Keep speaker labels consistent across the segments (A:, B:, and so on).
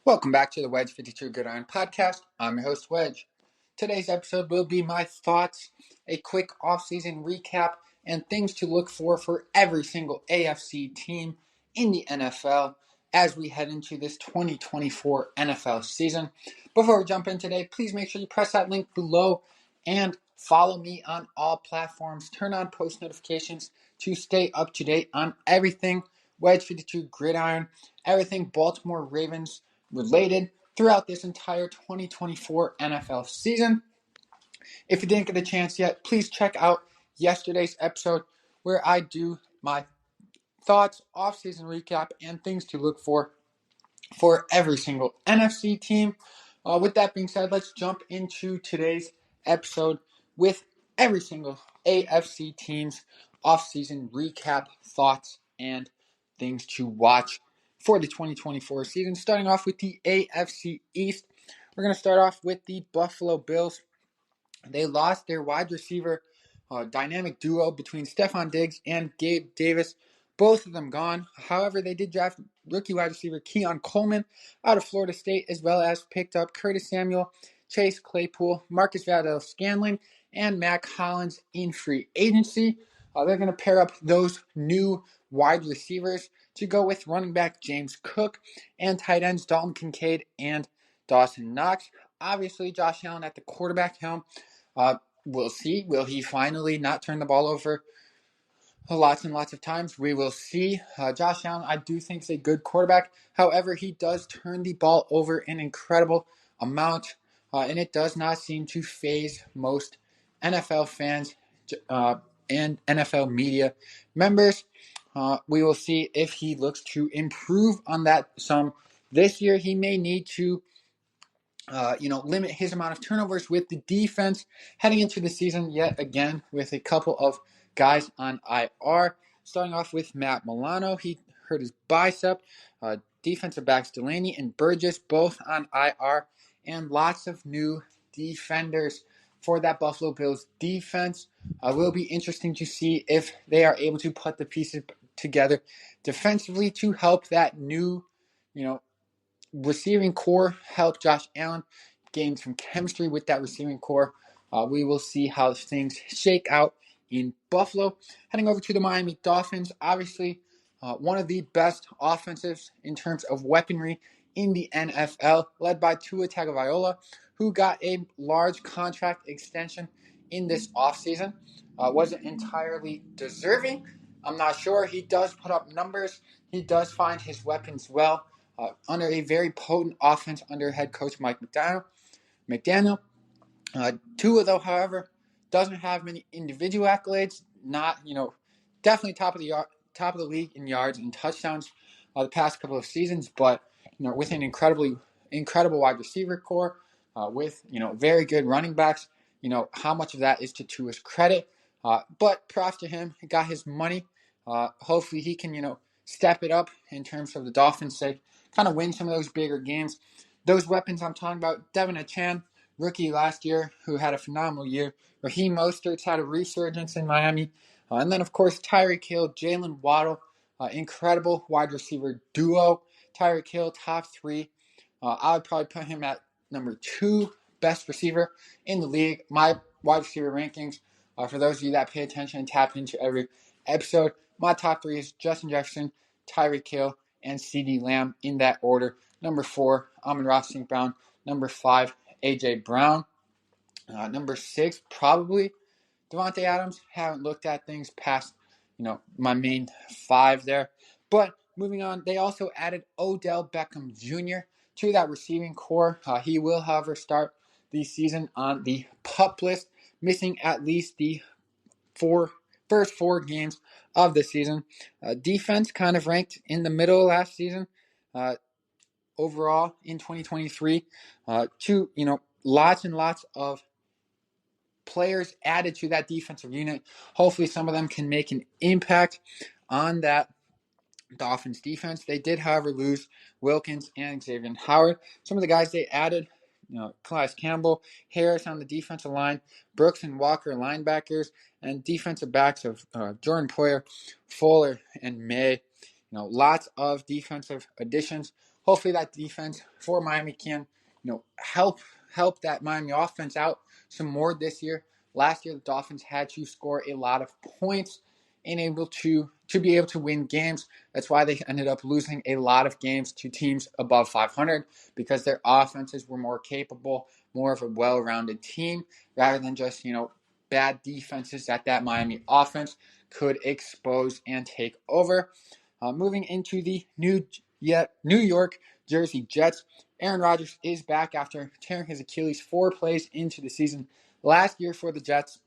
A: Welcome back to the Wedge 52 Gridiron Podcast. I'm your host, Wedge. Today's episode will be my thoughts, a quick offseason recap, and things to look for every single AFC team in the NFL as we head into this 2024 NFL season. Before we jump in today, please make sure you press that link below and follow me on all platforms. Turn on post notifications to stay up to date on everything Wedge 52 Gridiron, everything Baltimore Ravens related throughout this entire 2024 NFL season. If you didn't get a chance yet, please check out yesterday's episode where I do my thoughts, off-season recap, and things to look for every single NFC team. With that being said, let's jump into today's episode with every single AFC team's off-season recap, thoughts, and things to watch for the 2024 season. Starting off with the AFC East, we're going to start off with the Buffalo Bills. They lost their wide receiver dynamic duo between Stephon Diggs and Gabe Davis. Both of them gone. However, they did draft rookie wide receiver Keon Coleman out of Florida State, as well as picked up Curtis Samuel, Chase Claypool, Marcus Valdes-Scantling, and Mack Hollins in free agency. They're going to pair up those new wide receivers to go with running back James Cook and tight ends Dalton Kincaid and Dawson Knox. Obviously, Josh Allen at the quarterback helm. We'll see. Will he finally not turn the ball over lots and lots of times? We will see. Josh Allen, I do think, is a good quarterback. However, he does turn the ball over an incredible amount, and it does not seem to faze most NFL fans and NFL media members. We will see if he looks to improve on that some this year. He may need to limit his amount of turnovers with the defense heading into the season yet again with a couple of guys on IR. Starting off with Matt Milano, he hurt his bicep. Defensive backs Delaney and Burgess both on IR, and lots of new defenders for that Buffalo Bills defense. Will be interesting to see if they are able to put the pieces together defensively to help that new, receiving core, help Josh Allen gain some chemistry with that receiving core. We will see how things shake out in Buffalo. Heading over to the Miami Dolphins, obviously one of the best offensives in terms of weaponry in the NFL, led by Tua Tagovailoa, who got a large contract extension in this offseason. Wasn't entirely deserving. I'm not sure. He does put up numbers. He does find his weapons well. Under a very potent offense under head coach Mike McDaniel. Tua, though, however, doesn't have many individual accolades. Not, definitely top of the league in yards and touchdowns the past couple of seasons, but with an incredible wide receiver core, with very good running backs. How much of that is to Tua's credit? But props to him. He got his money. Hopefully he can step it up in terms of the Dolphins' sake. Kind of win some of those bigger games. Those weapons I'm talking about, Devin Achane, rookie last year, who had a phenomenal year. Raheem Mostert's had a resurgence in Miami. And then, of course, Tyreek Hill, Jalen Waddle, incredible wide receiver duo. Tyreek Hill, top 3. I would probably put him at number 2 best receiver in the league. My wide receiver rankings, for those of you that pay attention and tap into every episode, my top 3 is Justin Jefferson, Tyreek Hill, and CeeDee Lamb in that order. Number 4, Amon-Ra St. Brown. Number 5, A.J. Brown. Number 6, probably Devontae Adams. Haven't looked at things past, my main 5 there. But moving on, they also added Odell Beckham Jr. to that receiving core. He will, however, start the season on the PUP list, missing at least the first 4 games of the season. Defense kind of ranked in the middle last season. Overall in 2023, lots and lots of players added to that defensive unit. Hopefully some of them can make an impact on that Dolphins defense. They did, however, lose Wilkins and Xavier Howard. Some of the guys they added, Calais Campbell, Harris on the defensive line, Brooks and Walker linebackers, and defensive backs of Jordan Poyer, Fuller, and May. Lots of defensive additions. hopefully that defense for Miami can, help that Miami offense out some more this year. Last year, the Dolphins had to score a lot of points and able to be able to win games. That's why they ended up losing a lot of games to teams above 500 because their offenses were more capable, more of a well-rounded team rather than just, bad defenses that Miami offense could expose and take over. Moving into the New York Jersey Jets, Aaron Rodgers is back after tearing his Achilles 4 plays into the season last year for the Jets.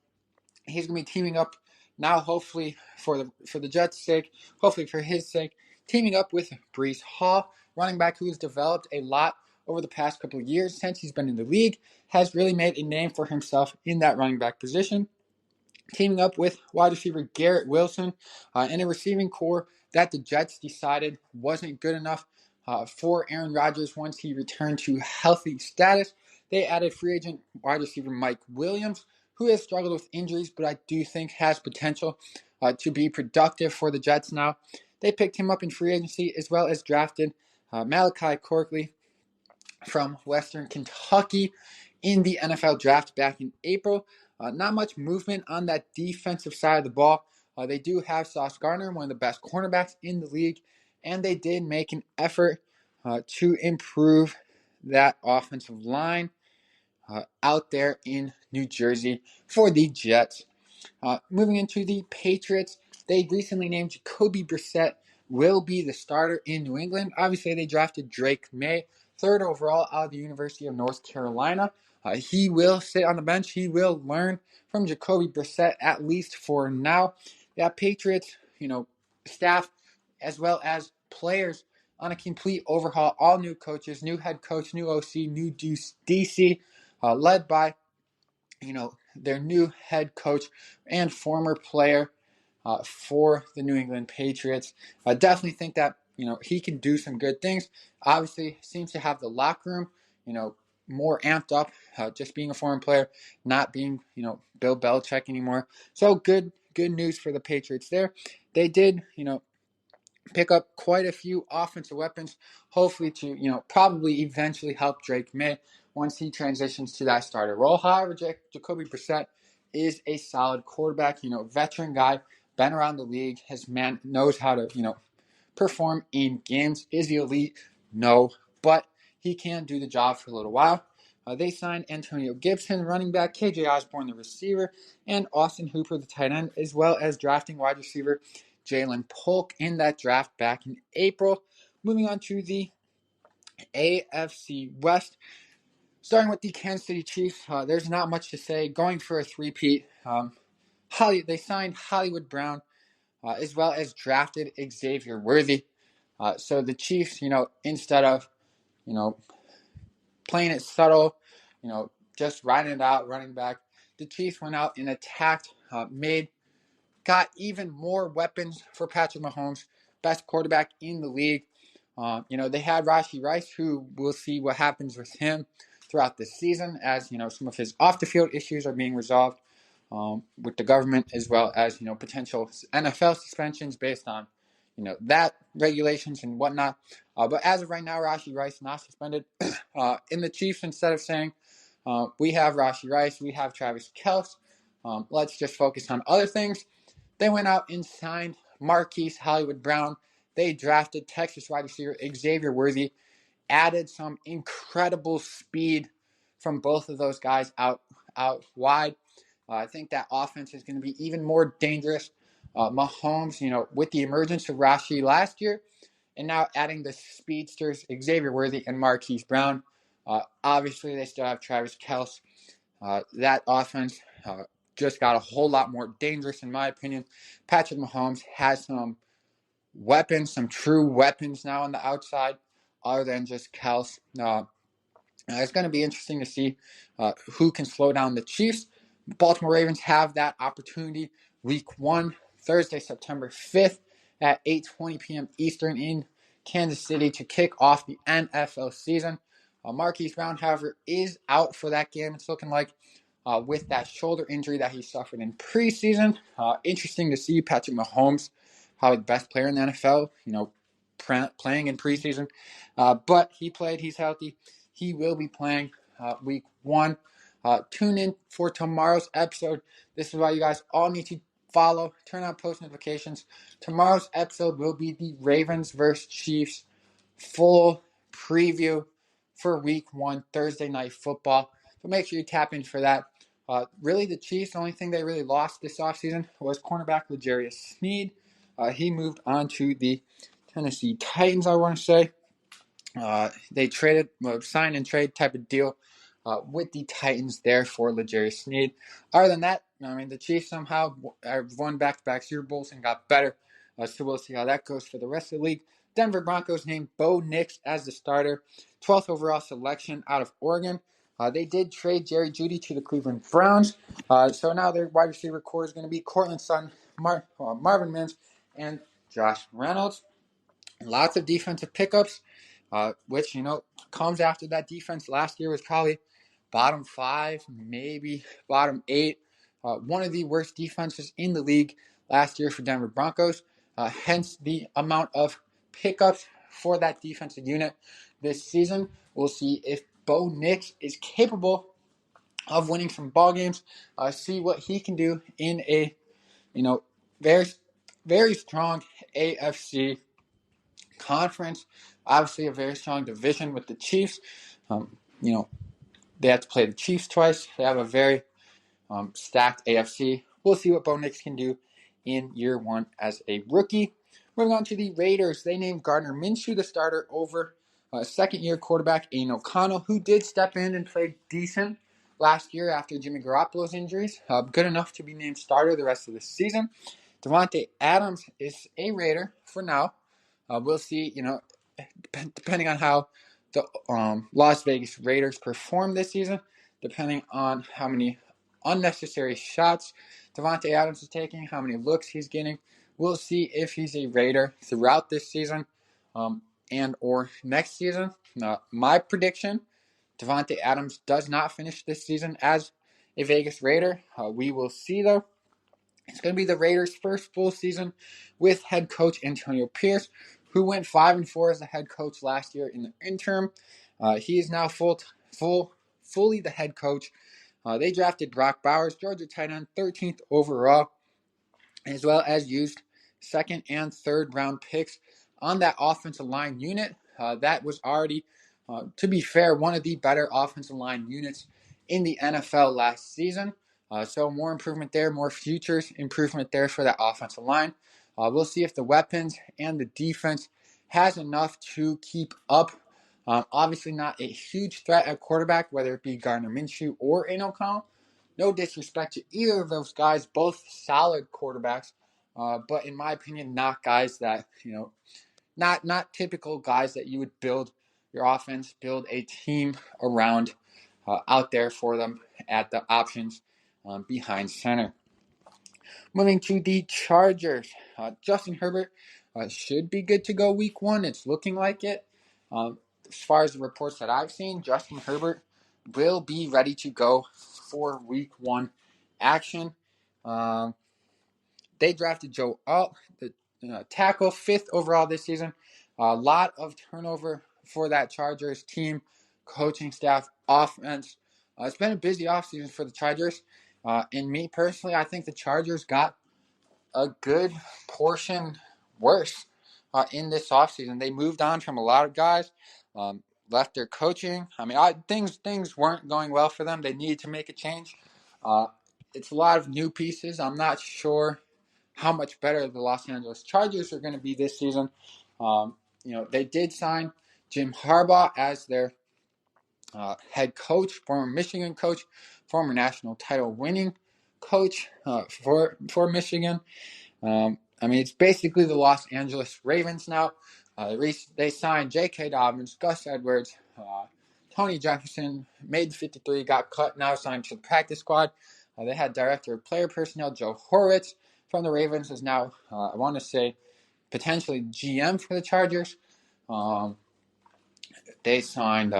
A: He's going to be teaming up now, hopefully for the Jets' sake, hopefully for his sake, teaming up with Breece Hall, running back who has developed a lot over the past couple of years since he's been in the league, has really made a name for himself in that running back position, teaming up with wide receiver Garrett Wilson in a receiving core that the Jets decided wasn't good enough for Aaron Rodgers once he returned to healthy status. They added free agent wide receiver Mike Williams, who has struggled with injuries, but I do think has potential to be productive for the Jets now. They picked him up in free agency as well as drafted Malachi Corkley from Western Kentucky in the NFL draft back in April. Not much movement on that defensive side of the ball. They do have Sauce Gardner, one of the best cornerbacks in the league, and they did make an effort to improve that offensive line out there in New Jersey for the Jets. Moving into the Patriots, they recently named Jacoby Brissett will be the starter in New England. Obviously, they drafted Drake May, third overall out of the University of North Carolina. He will sit on the bench. He will learn from Jacoby Brissett, at least for now. That Patriots, staff as well as players on a complete overhaul. All new coaches, new head coach, new OC, new DC, led by their new head coach and former player for the New England Patriots. I definitely think that he can do some good things. Obviously, seems to have the locker room more amped up. Just being a foreign player, not being Bill Belichick anymore. So good news for the Patriots there. They did pick up quite a few offensive weapons, hopefully to, probably eventually help Drake May once he transitions to that starter role. However, Jacoby Brissett is a solid quarterback, veteran guy, been around the league, knows how to, perform in games. Is he elite? No, but he can do the job for a little while. They signed Antonio Gibson, running back, KJ Osborne, the receiver, and Austin Hooper, the tight end, as well as drafting wide receiver Jalen Polk in that draft back in April. Moving on to the AFC West, starting with the Kansas City Chiefs. There's not much to say. Going for a three-peat. They signed Hollywood Brown, as well as drafted Xavier Worthy. So the Chiefs, instead of, playing it subtle, just riding it out, running back, the Chiefs went out and attacked, got even more weapons for Patrick Mahomes, best quarterback in the league. They had Rashee Rice, who we'll see what happens with him throughout the season as, some of his off-the-field issues are being resolved with the government, as well as, potential NFL suspensions based on, that regulations and whatnot. But as of right now, Rashee Rice not suspended. In the Chiefs, instead of saying, we have Rashee Rice, we have Travis Kelce, let's just focus on other things. They went out and signed Marquise Hollywood Brown. They drafted Texas wide receiver Xavier Worthy, added some incredible speed from both of those guys out wide. I think that offense is going to be even more dangerous. Mahomes, with the emergence of Rashee last year, and now adding the speedsters Xavier Worthy and Marquise Brown. Obviously, they still have Travis Kelce. That offense just got a whole lot more dangerous, in my opinion. Patrick Mahomes has some weapons, some true weapons now on the outside, other than just Kelce. It's going to be interesting to see who can slow down the Chiefs. Baltimore Ravens have that opportunity week 1, Thursday, September 5th at 8:20 p.m. Eastern in Kansas City to kick off the NFL season. Marquise Brown, however, is out for that game. It's looking like with that shoulder injury that he suffered in preseason. Interesting to see Patrick Mahomes, probably the best player in the NFL, playing in preseason. But he played. He's healthy. He will be playing week 1. Tune in for tomorrow's episode. This is why you guys all need to follow, turn on post notifications. Tomorrow's episode will be the Ravens versus Chiefs full preview for week 1, Thursday night football. So make sure you tap in for that. Really, the Chiefs, the only thing they really lost this offseason was cornerback L'Jarius Sneed. He moved on to the Tennessee Titans, I want to say. They traded, sign and trade type of deal with the Titans there for L'Jarius Sneed. Other than that, I mean, the Chiefs somehow won back-to-back Super Bowls and got better. So we'll see how that goes for the rest of the league. Denver Broncos named Bo Nix as the starter, 12th overall selection out of Oregon. They did trade Jerry Jeudy to the Cleveland Browns. So now their wide receiver core is going to be Cortland Sutton, Marvin Mims, and Josh Reynolds. Lots of defensive pickups, which, comes after that defense last year was probably bottom 5, maybe bottom 8. One of the worst defenses in the league last year for Denver Broncos. Hence the amount of pickups for that defensive unit this season. We'll see if Bo Nix is capable of winning some ball games. See what he can do in a, very, very strong AFC conference. Obviously, a very strong division with the Chiefs. They have to play the Chiefs twice. They have a very stacked AFC. We'll see what Bo Nix can do in year 1 as a rookie. Moving on to the Raiders. They named Gardner Minshew the starter over second-year quarterback Aiden O'Connell, who did step in and play decent last year after Jimmy Garoppolo's injuries. Good enough to be named starter the rest of the season. Davante Adams is a Raider for now. We'll see, depending on how the Las Vegas Raiders perform this season, depending on how many unnecessary shots Davante Adams is taking, how many looks he's getting. We'll see if he's a Raider throughout this season and or next season. My prediction, Davante Adams does not finish this season as a Vegas Raider. We will see, though. It's going to be the Raiders' first full season with head coach Antonio Pierce, who went 5-4 as the head coach last year in the interim. He is now fully the head coach. They drafted Brock Bowers, Georgia tight end, 13th overall, as well as used second and third round picks on that offensive line unit. That was already, to be fair, one of the better offensive line units in the NFL last season. So more improvement there, more futures improvement there for that offensive line. We'll see if the weapons and the defense has enough to keep up. Obviously not a huge threat at quarterback, whether it be Gardner Minshew or Aiden O'Connell. No disrespect to either of those guys, both solid quarterbacks. But in my opinion, not guys that, not typical guys that you would build your offense, build a team around out there for them at the options behind center. Moving to the Chargers. Justin Herbert should be good to go week 1. It's looking like it. As far as the reports that I've seen, Justin Herbert will be ready to go for week 1 action. They drafted Joe Alt, the tackle, 5th overall this season. A lot of turnover for that Chargers team, coaching staff, offense. It's been a busy offseason for the Chargers. And me personally, I think the Chargers got a good portion worse in this offseason. They moved on from a lot of guys, left their coaching. I mean, things weren't going well for them. They needed to make a change. It's a lot of new pieces. I'm not sure how much better the Los Angeles Chargers are going to be this season. They did sign Jim Harbaugh as their head coach, former Michigan coach, former national title winning coach for Michigan. It's basically the Los Angeles Ravens now. They signed J.K. Dobbins, Gus Edwards, Tony Jefferson, made the 53, got cut, now signed to the practice squad. They had director of player personnel Joe Horowitz from the Ravens is now, I want to say, potentially GM for the Chargers. They signed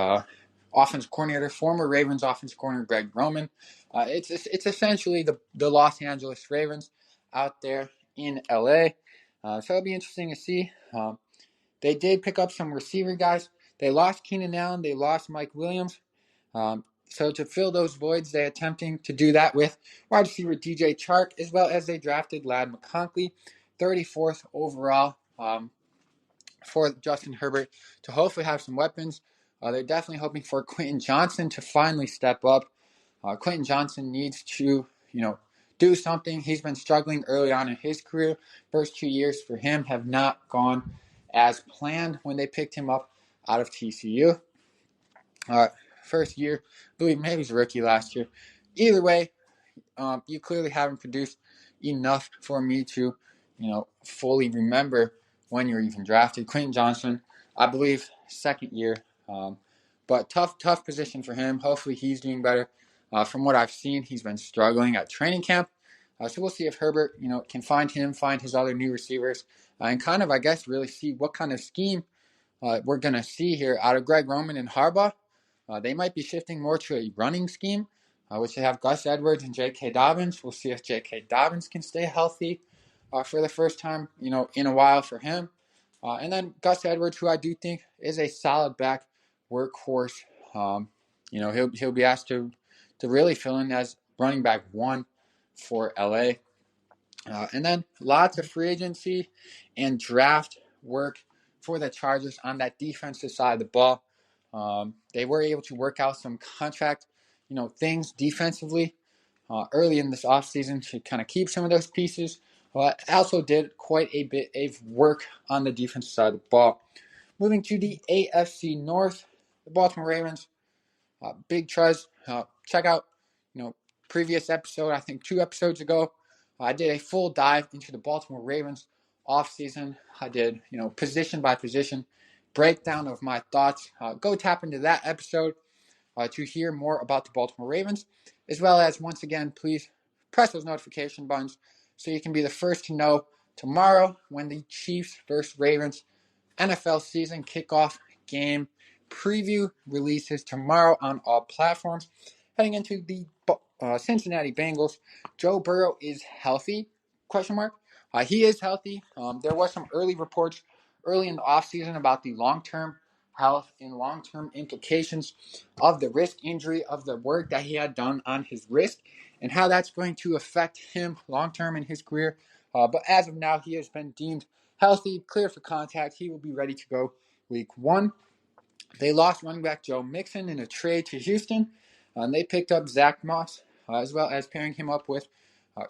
A: offensive coordinator, former Ravens offensive coordinator Greg Roman. It's essentially the Los Angeles Ravens out there in LA. So it'll be interesting to see. They did pick up some receiver guys. They lost Keenan Allen. They lost Mike Williams. So to fill those voids, they're attempting to do that with wide receiver DJ Chark, as well as they drafted Ladd McConkey, 34th overall, for Justin Herbert to hopefully have some weapons. They're definitely hoping for Quentin Johnson to finally step up. Quentin Johnson needs to, do something. He's been struggling early on in his career. First 2 years for him have not gone as planned when they picked him up out of TCU. First year, I believe maybe he's a rookie last year. Either way, you clearly haven't produced enough for me to, fully remember when you're even drafted. Quentin Johnson, I believe, second year, but tough position for him. Hopefully, he's doing better. From what I've seen, he's been struggling at training camp. So we'll see if Herbert, can find his other new receivers, and kind of, I guess, really see what kind of scheme we're going to see here out of Greg Roman and Harbaugh. They might be shifting more to a running scheme, which they have Gus Edwards and J.K. Dobbins. We'll see if J.K. Dobbins can stay healthy for the first time, in a while for him. And then Gus Edwards, who I do think is a solid back workhorse. He'll be asked to really fill in as running back one for LA. And then lots of free agency and draft work for the Chargers on that defensive side of the ball. They were able to work out some contract, things defensively early in this offseason to kind of keep some of those pieces. Also did quite a bit of work on the defensive side of the ball. Moving to the AFC North, the Baltimore Ravens, big trust. Check out, previous episode, I think 2 episodes ago. I did a full dive into the Baltimore Ravens offseason. I did, position by position breakdown of my thoughts. Go tap into that episode to hear more about the Baltimore Ravens, as well as, once again, please press those notification buttons so you can be the first to know tomorrow when the Chiefs versus Ravens NFL season kickoff game preview releases tomorrow on all platforms. Heading into the Cincinnati Bengals, Joe Burrow is healthy? Question mark. He is healthy. There was some early reports early in the offseason about the long-term health and long-term implications of the wrist injury, of the work that he had done on his wrist, and how that's going to affect him long-term in his career. But as of now, he has been deemed healthy, clear for contact. He will be ready to go week 1. They lost running back Joe Mixon in a trade to Houston. And they picked up Zach Moss, as well as pairing him up with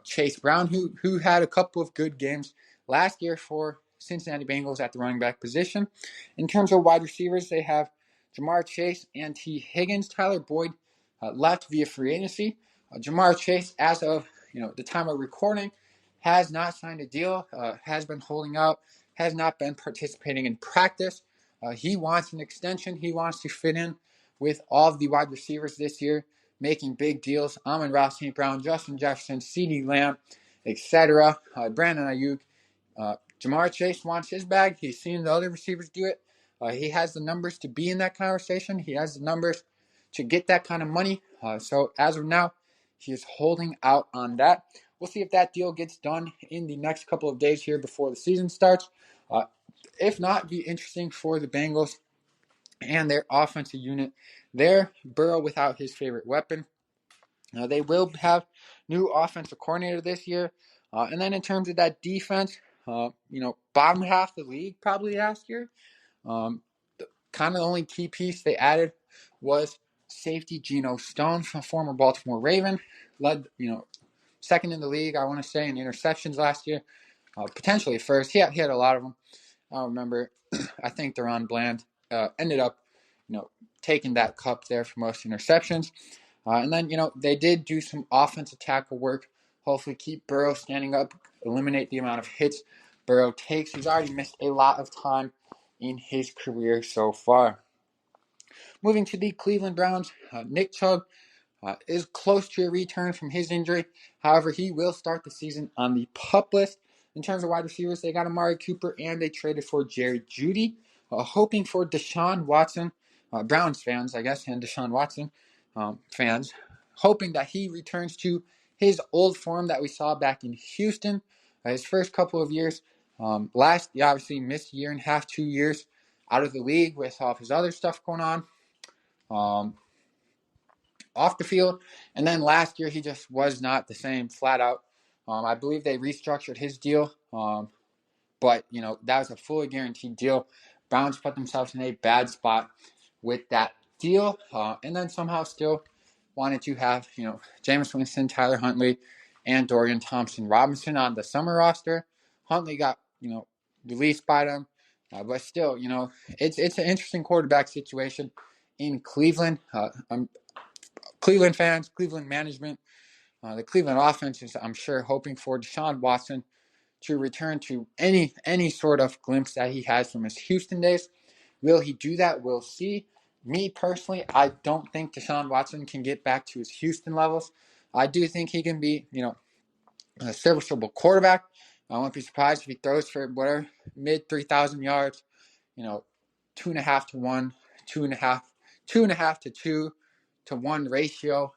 A: Chase Brown, who had a couple of good games last year for Cincinnati Bengals at the running back position. In terms of wide receivers, they have Jamar Chase and T. Higgins. Tyler Boyd left via free agency. Jamar Chase, as of the time of recording, has not signed a deal, has been holding out, has not been participating in practice. He wants an extension. He wants to fit in with all of the wide receivers this year, making big deals. Amon-Ra St. Brown, Justin Jefferson, CeeDee Lamb, etc. Brandon Ayuk. Jamar Chase wants his bag. He's seen the other receivers do it. He has the numbers to be in that conversation. He has the numbers to get that kind of money. So as of now, he is holding out on that. We'll see if that deal gets done in the next couple of days here before the season starts. If not, it'd be interesting for the Bengals and their offensive unit there. Burrow without his favorite weapon. They will have new offensive coordinator this year. And then in terms of that defense, bottom half of the league probably last year. Kind of the only key piece they added was safety Geno Stone, from former Baltimore Raven. Led, second in the league, I want to say, in interceptions last year. Potentially first. He had a lot of them. I don't remember. I think Deron Bland ended up, taking that cup there for most interceptions. And then, they did do some offensive tackle work. Hopefully keep Burrow standing up, eliminate the amount of hits Burrow takes. He's already missed a lot of time in his career so far. Moving to the Cleveland Browns, Nick Chubb is close to a return from his injury. However, he will start the season on the PUP list. In terms of wide receivers, they got Amari Cooper and they traded for Jerry Jeudy, hoping for Deshaun Watson, Browns fans, I guess, and Deshaun Watson fans, hoping that he returns to his old form that we saw back in Houston. His first couple of years, He obviously missed a year and a half, 2 years out of the league with all of his other stuff going on um, off the field. And then last year, he just was not the same flat out. I believe they restructured his deal. But, that was a fully guaranteed deal. Browns put themselves in a bad spot with that deal. And then somehow still wanted to have, Jameis Winston, Tyler Huntley, and Dorian Thompson-Robinson on the summer roster. Huntley got, released by them. But still, it's an interesting quarterback situation in Cleveland. Cleveland fans, Cleveland management, the Cleveland offense is, I'm sure, hoping for Deshaun Watson to return to any sort of glimpse that he has from his Houston days. Will he do that? We'll see. Me personally, I don't think Deshaun Watson can get back to his Houston levels. I do think he can be, a serviceable quarterback. I won't be surprised if he throws for whatever mid 3,000 yards, 2.5 to 1, 2.5 to 2 to 1 ratio,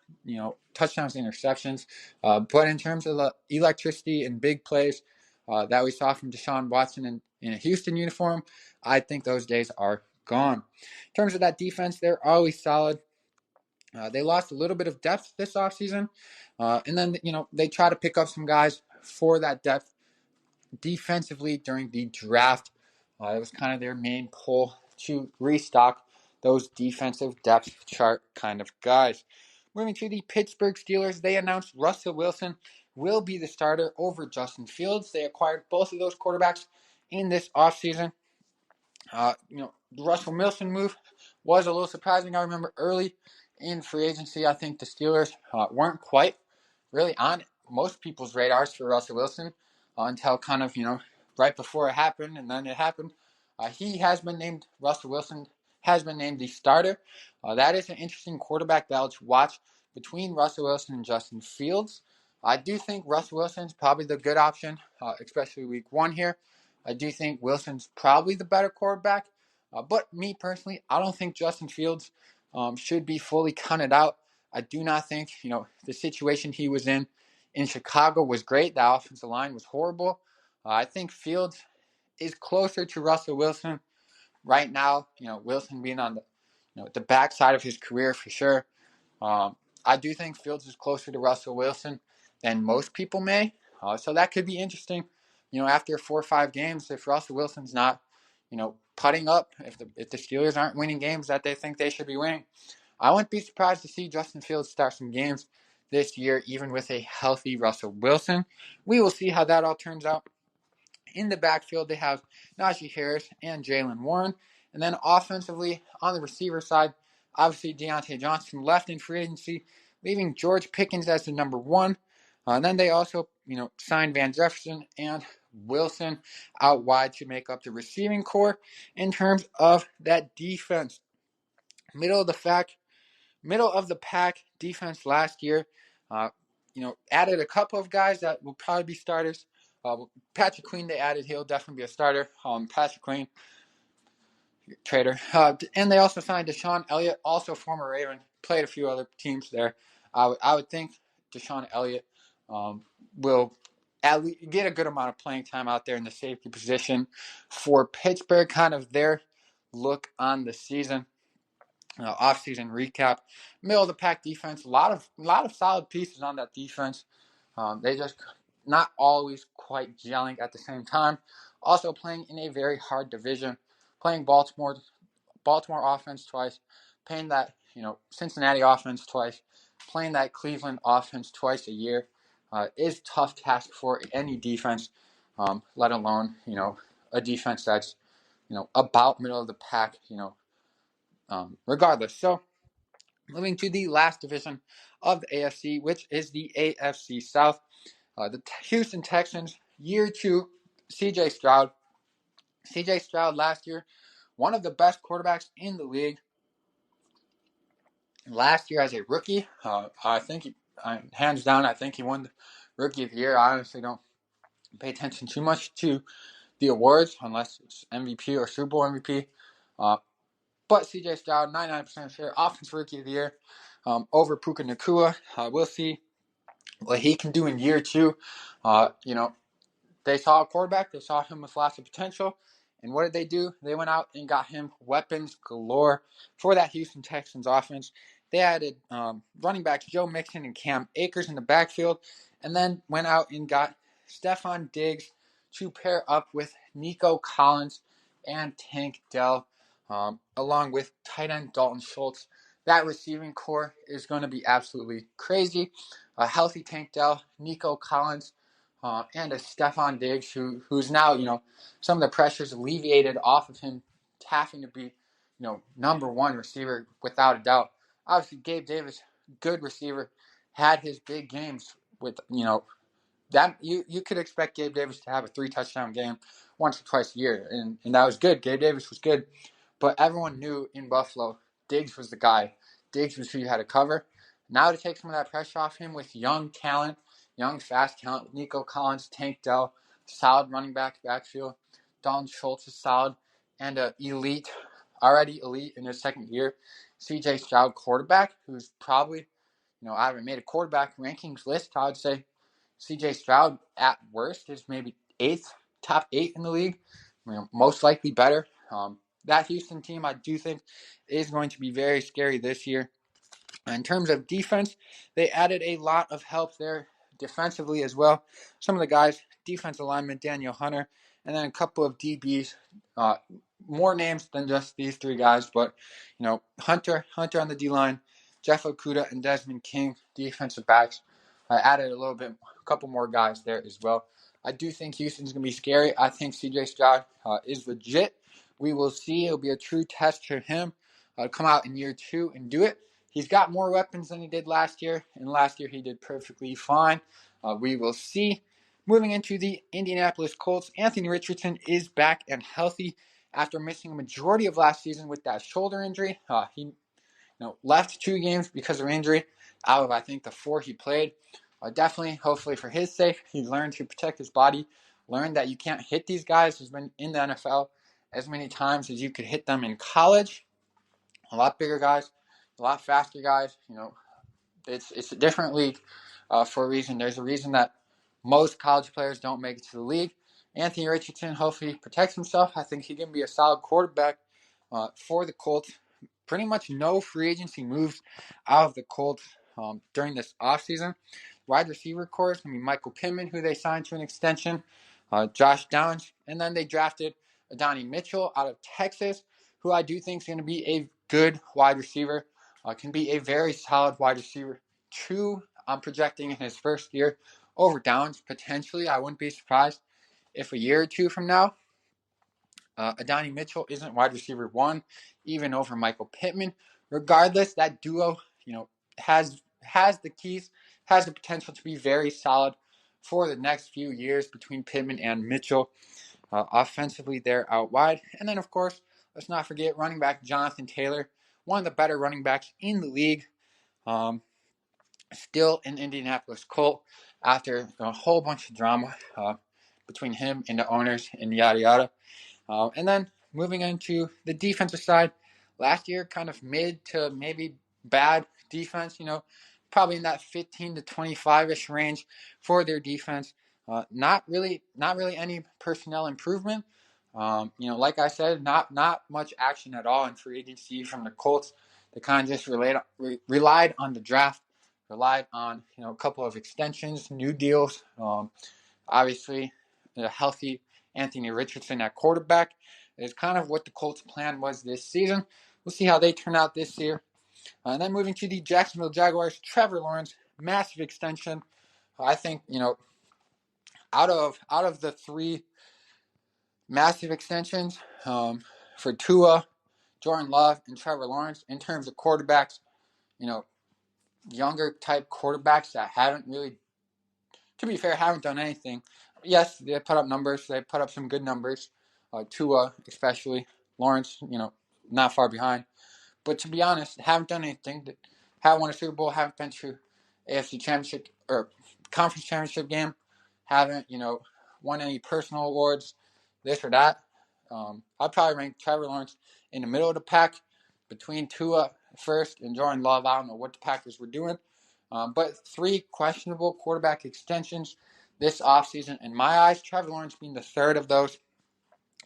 A: touchdowns to interceptions. But in terms of the electricity and big plays that we saw from Deshaun Watson in a Houston uniform, I think those days are gone. In terms of that defense, they're always solid. They lost a little bit of depth this offseason. And then, they try to pick up some guys for that depth defensively during the draft. It was kind of their main pull to restock those defensive depth chart kind of guys. Moving to the Pittsburgh Steelers, they announced Russell Wilson will be the starter over Justin Fields. They acquired both of those quarterbacks in this offseason. The Russell Wilson move was a little surprising. I remember early in free agency, I think the Steelers weren't quite really on most people's radars for Russell Wilson until kind of, right before it happened, and then it happened. Russell Wilson has been named the starter. That is an interesting quarterback battle to watch between Russell Wilson and Justin Fields. I do think Russell Wilson's probably the good option, especially week one here. I do think Wilson's probably the better quarterback. But me personally, I don't think Justin Fields should be fully counted out. I do not think, the situation he was in Chicago was great. The offensive line was horrible. I think Fields is closer to Russell Wilson right now. Wilson being on the backside of his career for sure. I do think Fields is closer to Russell Wilson than most people may. So that could be interesting. After 4 or 5 games, if Russell Wilson's not, putting up, if the Steelers aren't winning games that they think they should be winning, I wouldn't be surprised to see Justin Fields start some games this year, even with a healthy Russell Wilson. We will see how that all turns out. In the backfield, they have Najee Harris and Jaylen Warren. And then offensively, on the receiver side, obviously Deontay Johnson left in free agency, leaving George Pickens as the number one. And then they also, signed Van Jefferson and Wilson out wide to make up the receiving core. In terms of that defense, middle of the pack defense last year. Added a couple of guys that will probably be starters. Patrick Queen they added, he'll definitely be a starter. Patrick Queen, trader. And they also signed Deshaun Elliott, also former Raven, played a few other teams there. I would think Deshaun Elliott will at least get a good amount of playing time out there in the safety position for Pittsburgh, kind of their look on the season. Off-season recap, middle of the pack defense. A lot of solid pieces on that defense. They just not always quite gelling at the same time. Also playing in a very hard division, playing Baltimore offense twice, playing that Cincinnati offense twice, playing that Cleveland offense twice a year is tough task for any defense. Let alone a defense that's about middle of the pack. Regardless. So, moving to the last division of the AFC, which is the AFC South. The Houston Texans, year 2, CJ Stroud. CJ Stroud last year, one of the best quarterbacks in the league. Last year as a rookie, I think, hands down, I think he won the Rookie of the Year. I honestly don't pay attention too much to the awards unless it's MVP or Super Bowl MVP. But CJ Stroud, 99% share, Offensive Rookie of the Year over Puka Nacua. We'll see what he can do in year 2. they saw a quarterback. They saw him with lots of potential. And what did they do? They went out and got him weapons galore for that Houston Texans offense. They added running backs Joe Mixon and Cam Akers in the backfield, and then went out and got Stephon Diggs to pair up with Nico Collins and Tank Dell, along with tight end Dalton Schultz. That receiving core is going to be absolutely crazy. A healthy Tank Dell, Nico Collins, and a Stephon Diggs, who's now, some of the pressures alleviated off of him having to be, number one receiver without a doubt. Obviously, Gabe Davis, good receiver, had his big games with, that you could expect Gabe Davis to have a 3-touchdown game once or twice a year, and that was good. Gabe Davis was good, but everyone knew in Buffalo Diggs was the guy. Diggs was who you had to cover. Now to take some of that pressure off him with young talent, young fast talent, Nico Collins, Tank Dell, solid running backfield. Dalton Schultz is solid, and already elite in his second year. C.J. Stroud quarterback, who's probably, I haven't made a quarterback rankings list. I would say C.J. Stroud at worst is maybe top 8 in the league. Most likely better. That Houston team, I do think, is going to be very scary this year. In terms of defense, they added a lot of help there defensively as well. Some of the guys, defensive lineman Daniel Hunter, and then a couple of DBs. More names than just these 3 guys, but Hunter on the D line, Jeff Okudah and Desmond King, defensive backs. I added a couple more guys there as well. I do think Houston's going to be scary. I think C.J. Stroud is legit. We will see. It'll be a true test for him. Come out in year 2 and do it. He's got more weapons than he did last year, and last year he did perfectly fine. We will see. Moving into the Indianapolis Colts, Anthony Richardson is back and healthy after missing a majority of last season with that shoulder injury. He left 2 games because of injury out of, I think, the 4 he played. Definitely, hopefully for his sake, he learned to protect his body, learned that you can't hit these guys who's been in the NFL as many times as you could hit them in college. A lot bigger guys, a lot faster guys. It's a different league for a reason. There's a reason that most college players don't make it to the league. Anthony Richardson hopefully protects himself. I think he can be a solid quarterback for the Colts. Pretty much no free agency moves out of the Colts during this offseason. Wide receiver core is going to be Michael Pittman, who they signed to an extension, Josh Downs, and then they drafted Adonai Mitchell out of Texas, who I do think is going to be a good wide receiver, can be a very solid wide receiver. 2, I'm projecting in his first year over Downs, potentially. I wouldn't be surprised if a year or 2 from now, Adonai Mitchell isn't wide receiver 1, even over Michael Pittman. Regardless, that duo, has the keys, has the potential to be very solid for the next few years between Pittman and Mitchell. Offensively, they're out wide. And then, of course, let's not forget running back Jonathan Taylor, one of the better running backs in the league. Still an Indianapolis Colt after a whole bunch of drama between him and the owners and yada yada. And then moving into the defensive side, last year kind of mid to maybe bad defense, probably in that 15 to 25-ish range for their defense. Not really any personnel improvement. Like I said, not much action at all in free agency from the Colts. They kind of just relied on the draft, relied on a couple of extensions, new deals. Obviously, a healthy Anthony Richardson at quarterback is kind of what the Colts' plan was this season. We'll see how they turn out this year. And then moving to the Jacksonville Jaguars, Trevor Lawrence, massive extension. I think, out of the 3 massive extensions for Tua, Jordan Love, and Trevor Lawrence, in terms of quarterbacks, younger type quarterbacks that haven't really, to be fair, haven't done anything. Yes, they put up numbers. They put up some good numbers. Tua, especially. Lawrence, not far behind. But to be honest, haven't done anything. Haven't won a Super Bowl. Haven't been to AFC Championship or Conference Championship game. Haven't, won any personal awards, this or that. I'd probably rank Trevor Lawrence in the middle of the pack between Tua first and Jordan Love. I don't know what the Packers were doing. But 3 questionable quarterback extensions this offseason. In my eyes, Trevor Lawrence being the third of those.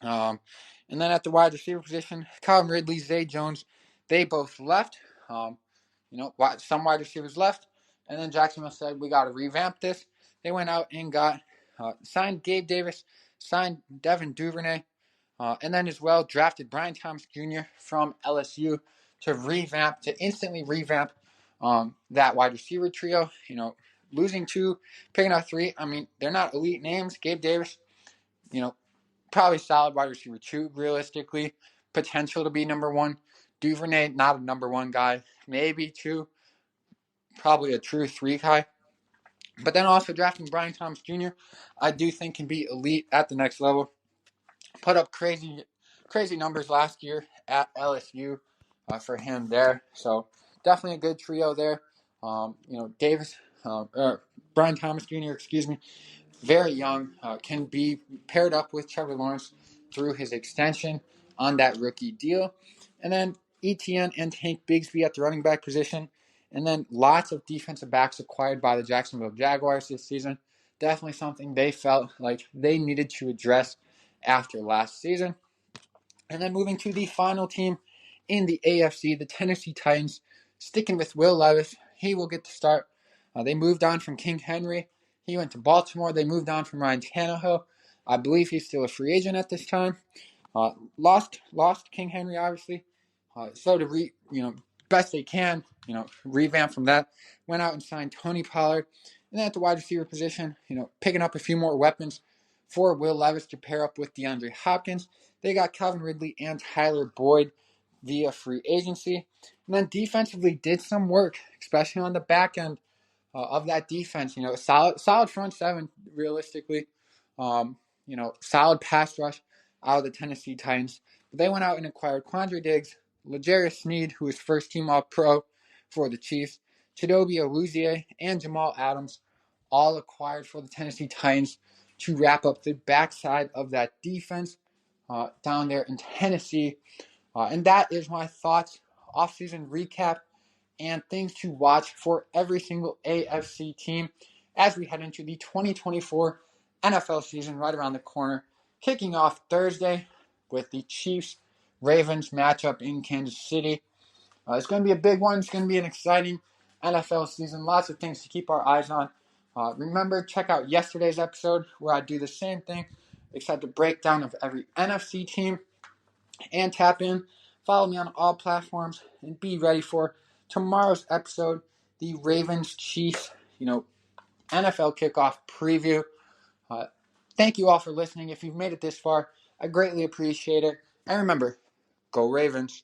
A: And then at the wide receiver position, Calvin Ridley, Zay Jones, they both left. Um, some wide receivers left. And then Jacksonville said, we got to revamp this. They went out and got signed Gabe Davis, signed Devin Duvernay, and then as well drafted Brian Thomas Jr. from LSU to instantly revamp that wide receiver trio. Losing two, picking up three. I mean, they're not elite names. Gabe Davis, probably solid wide receiver two, realistically. Potential to be number one. Duvernay, not a number one guy. Maybe two. Probably a true three guy. But then also drafting Brian Thomas Jr., I do think can be elite at the next level. Put up crazy numbers last year at LSU for him there. So definitely a good trio there. Davis, Brian Thomas Jr., excuse me, very young, can be paired up with Trevor Lawrence through his extension on that rookie deal. And then ETN and Tank Bigsby at the running back position. And then lots of defensive backs acquired by the Jacksonville Jaguars this season. Definitely something they felt like they needed to address after last season. And then moving to the final team in the AFC, the Tennessee Titans, sticking with Will Levis. He will get to start. They moved on from King Henry. He went to Baltimore. They moved on from Ryan Tannehill. I believe he's still a free agent at this time. Lost King Henry, obviously. So to best they can, revamp from that. Went out and signed Tony Pollard. And then at the wide receiver position, picking up a few more weapons for Will Levis to pair up with DeAndre Hopkins. They got Calvin Ridley and Tyler Boyd via free agency. And then defensively did some work, especially on the back end of that defense. Solid front seven, realistically. Solid pass rush out of the Tennessee Titans. But they went out and acquired Quandre Diggs, L'Jarius Sneed, who is first team All-Pro for the Chiefs, Chidobe Awuzie, and Jamal Adams, all acquired for the Tennessee Titans to wrap up the backside of that defense down there in Tennessee. And that is my thoughts, offseason recap, and things to watch for every single AFC team as we head into the 2024 NFL season right around the corner, kicking off Thursday with the Chiefs-Ravens matchup in Kansas City. It's going to be a big one. It's going to be an exciting NFL season. Lots of things to keep our eyes on. Remember, check out yesterday's episode where I do the same thing, except a breakdown of every NFC team. And tap in, follow me on all platforms, and be ready for tomorrow's episode, the Ravens-Chiefs, NFL kickoff preview. Thank you all for listening. If you've made it this far, I greatly appreciate it. And remember, go Ravens.